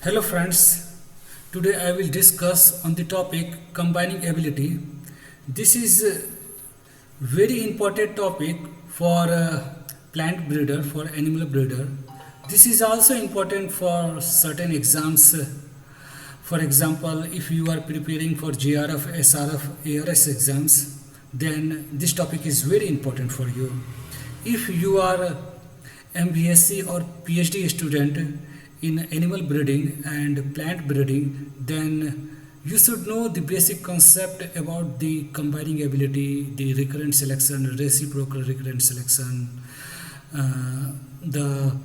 Hello friends, today I will discuss on the topic combining ability. This is a very important topic for plant breeder, for animal breeder. This is also important for certain exams. For example, if you are preparing for JRF, SRF, ARS exams, then this topic is very important for you. If you are a MVSc or PhD student in animal breeding and plant breeding, then you should know the basic concept about the combining ability, the recurrent selection, reciprocal recurrent selection, the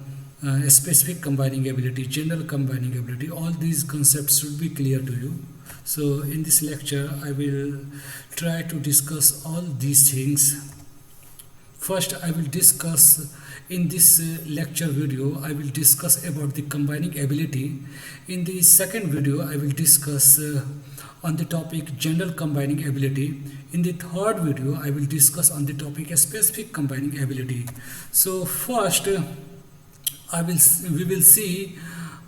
specific combining ability, general combining ability. All these concepts should be clear to you. So in this lecture I will try to discuss all these things. First, I will discuss in this lecture video, I will discuss about the combining ability. In the second video, I will discuss on the topic general combining ability. In the third video, I will discuss on the topic specific combining ability. So first, we will see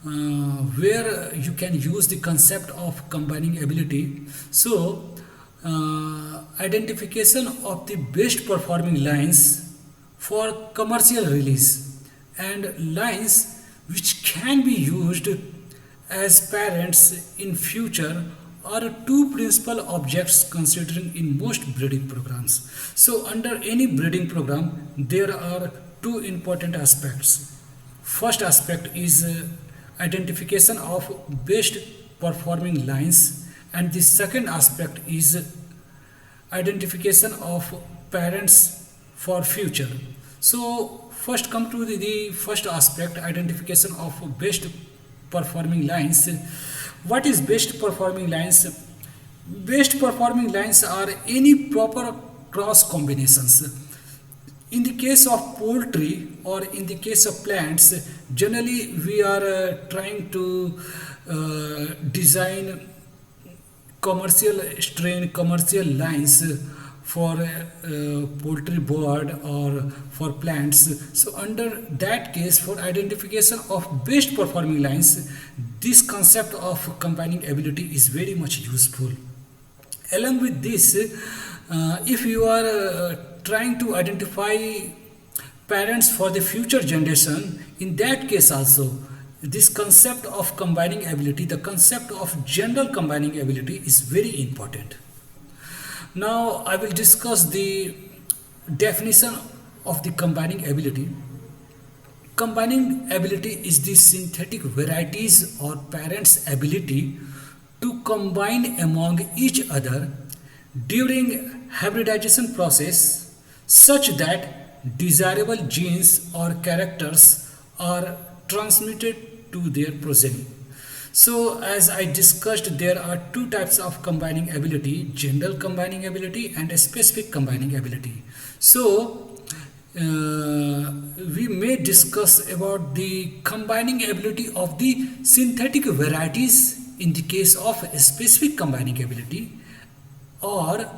where you can use the concept of combining ability. So identification of the best performing lines for commercial release and lines which can be used as parents in future are two principal objects considering in most breeding programs. So under any breeding program there are two important aspects. First aspect is identification of best performing lines, and the second aspect is identification of parents for future. So first come to the first aspect, identification of best performing lines. What is best performing lines? Best performing lines are any proper cross combinations. In the case of poultry or in the case of plants, generally we are trying to design commercial strain, commercial lines for poultry bird or for plants. So under that case, for identification of best performing lines, this concept of combining ability is very much useful. Along with this, if you are trying to identify parents for the future generation, in that case also this concept of combining ability, the concept of general combining ability is very important. Now I will discuss the definition of the combining ability. Combining ability is the synthetic varieties or parents' ability to combine among each other during hybridization process such that desirable genes or characters are transmitted to their progeny. So as I discussed, there are two types of combining ability, general combining ability and a specific combining ability. So we may discuss about the combining ability of the synthetic varieties in the case of a specific combining ability, or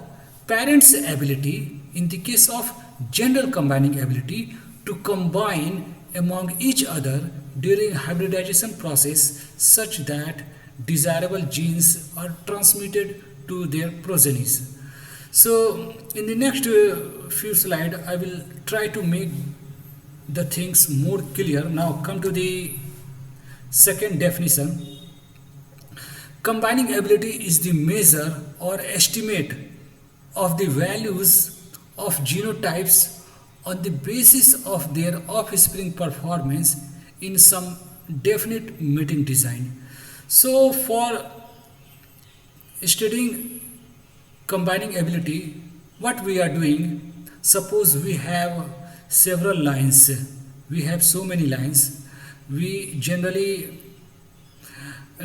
parents' ability in the case of general combining ability to combine among each other during hybridization process such that desirable genes are transmitted to their progenies. So in the next few slides I will try to make the things more clear. Now come to the second definition. Combining ability is the measure or estimate of the values of genotypes on the basis of their offspring performance in some definite mating design. So for studying combining ability, what we are doing, suppose we have several lines, we have so many lines, we generally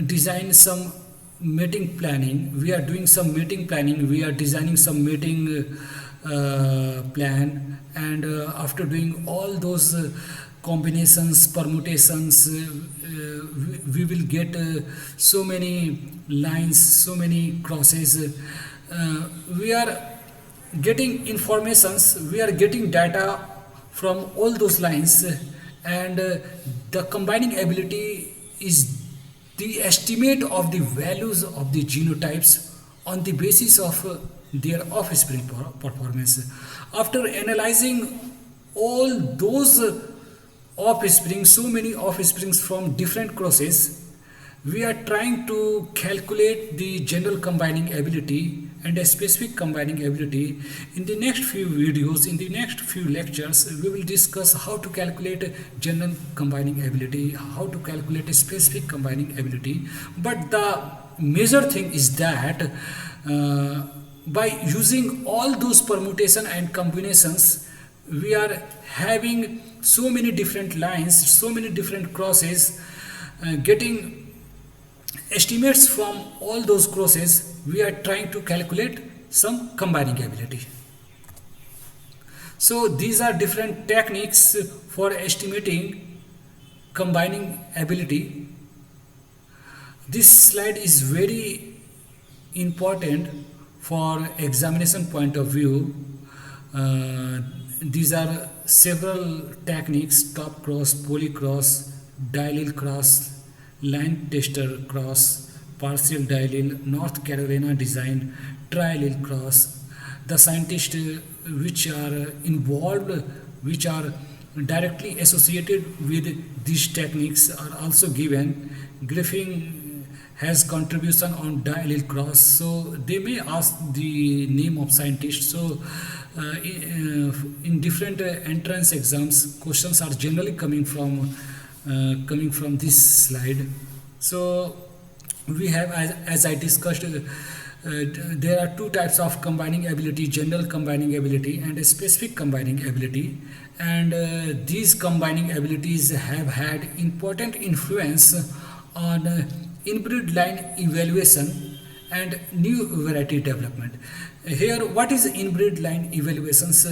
design some mating planning, we are doing some mating planning, we are designing some mating plan, and after doing all those combinations, permutations, we will get so many lines, so many crosses. We are getting informations, we are getting data from all those lines, and the combining ability is the estimate of the values of the genotypes on the basis of their offspring performance. After analyzing all those offspring, so many offsprings from different crosses, we are trying to calculate the general combining ability and a specific combining ability. In the next few videos, in the next few lectures, we will discuss how to calculate general combining ability, how to calculate a specific combining ability. But the major thing is that by using all those permutation and combinations, we are having so many different lines, so many different crosses, getting estimates from all those crosses. We are trying to calculate some combining ability. So these are different techniques for estimating combining ability. This slide is very important for examination point of view. These are several techniques: top cross, polycross, diallel cross, line tester cross, partial diallel, North Carolina design, triallel cross. The scientists which are involved, which are directly associated with these techniques, are also given. Griffin has contribution on diallel cross, so they may ask the name of scientist. So in different entrance exams, questions are generally coming from this slide. So we have, as I discussed, there are two types of combining ability: general combining ability and a specific combining ability. And these combining abilities have had important influence on inbreed line evaluation and new variety development. Here, what is inbreed line evaluations?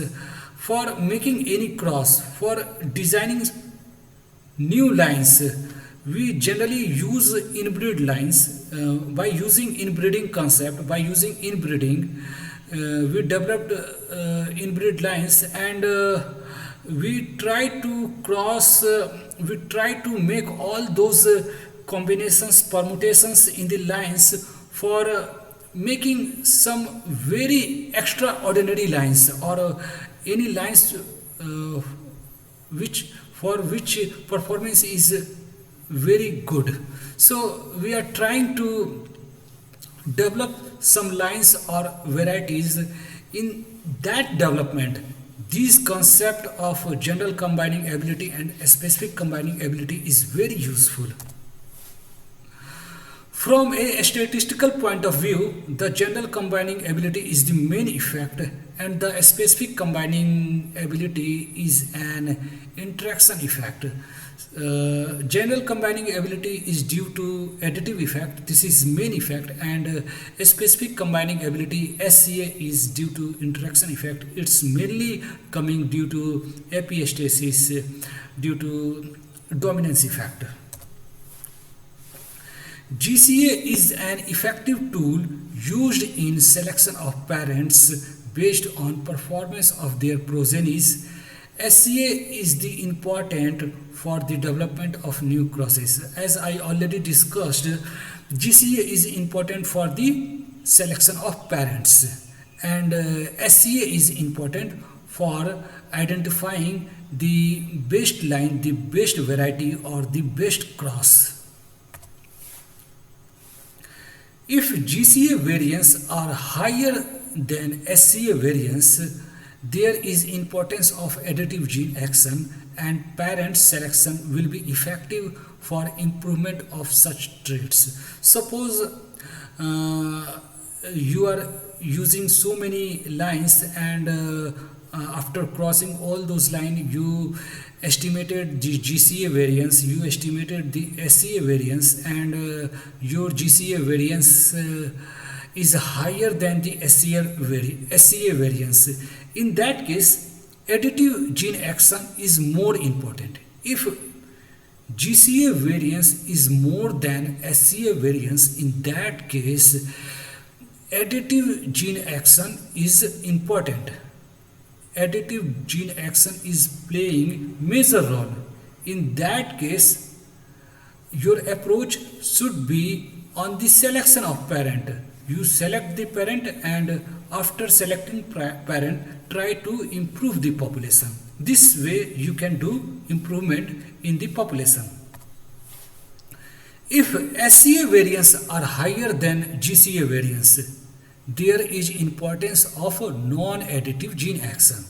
For making any cross, for designing new lines, we generally use inbreed lines. By using inbreeding concept, by using inbreeding, we developed inbreed lines, and we try to cross, we try to make all those combinations, permutations in the lines for making some very extraordinary lines, or any lines which for which performance is very good. So we are trying to develop some lines or varieties. In that development, this concept of general combining ability and specific combining ability is very useful. From a statistical point of view, the general combining ability is the main effect, and the specific combining ability is an interaction effect. General combining ability is due to additive effect. This is main effect, and a specific combining ability SCA is due to interaction effect. It's mainly coming due to epistasis, due to dominance effect. GCA is an effective tool used in selection of parents based on performance of their progenies. SCA is the important for the development of new crosses. As I already discussed, GCA is important for the selection of parents, and SCA is important for identifying the best line, the best variety, or the best cross. If GCA variants are higher than SCA variants, there is importance of additive gene action, and parent selection will be effective for improvement of such traits. Suppose you are using so many lines, and after crossing all those lines, you estimated the GCA variance, you estimated the SCA variance, and your GCA variance is higher than the SCA variance. In that case, additive gene action is more important. If GCA variance is more than SCA variance, in that case, additive gene action is important. Additive gene action is playing major role. In that case, your approach should be on the selection of parent. You select the parent, and after selecting parent, try to improve the population. This way you can do improvement in the population. If SCA variance are higher than GCA variance, there is importance of a non-additive gene action.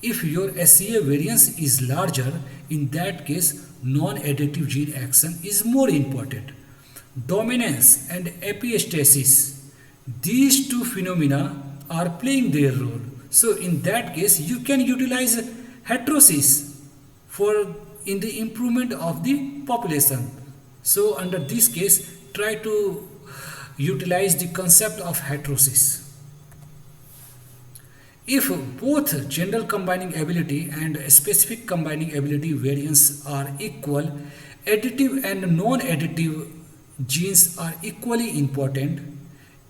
If your SCA variance is larger, in that case non-additive gene action is more important. Dominance and epistasis, these two phenomena are playing their role. So in that case you can utilize heterosis for in the improvement of the population. So under this case, try to utilize the concept of heterosis. If both general combining ability and specific combining ability variance are equal, additive and non-additive genes are equally important.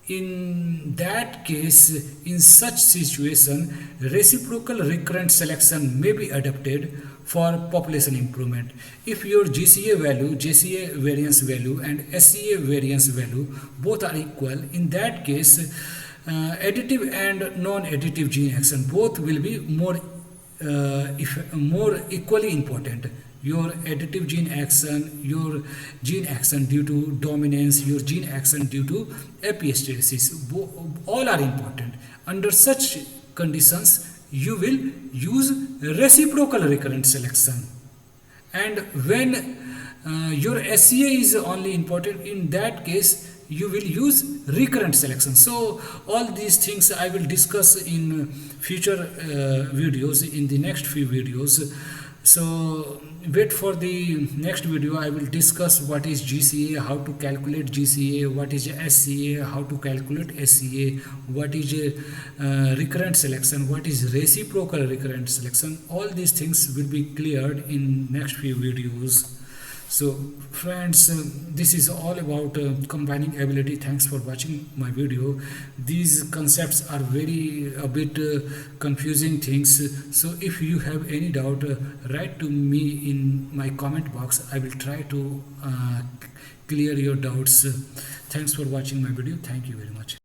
In that case, in such situation, reciprocal recurrent selection may be adopted for population improvement. If your GCA variance value and SCA variance value both are equal, in that case, additive and non-additive gene action both will be more equally important. Your additive gene action, your gene action due to dominance, your gene action due to epistasis, all are important. Under such conditions, you will use reciprocal recurrent selection. And when your SCA is only important, in that case you will use recurrent selection. So all these things I will discuss in future videos, in the next few videos. So wait for the next video. I will discuss what is GCA, how to calculate GCA, what is SCA, how to calculate SCA, what is recurrent selection, what is reciprocal recurrent selection. All these things will be cleared in next few videos. So friends, this is all about combining ability. Thanks for watching my video. These concepts are a bit confusing things. So if you have any doubt, write to me in my comment box. I will try to clear your doubts. Thanks for watching my video. Thank you very much.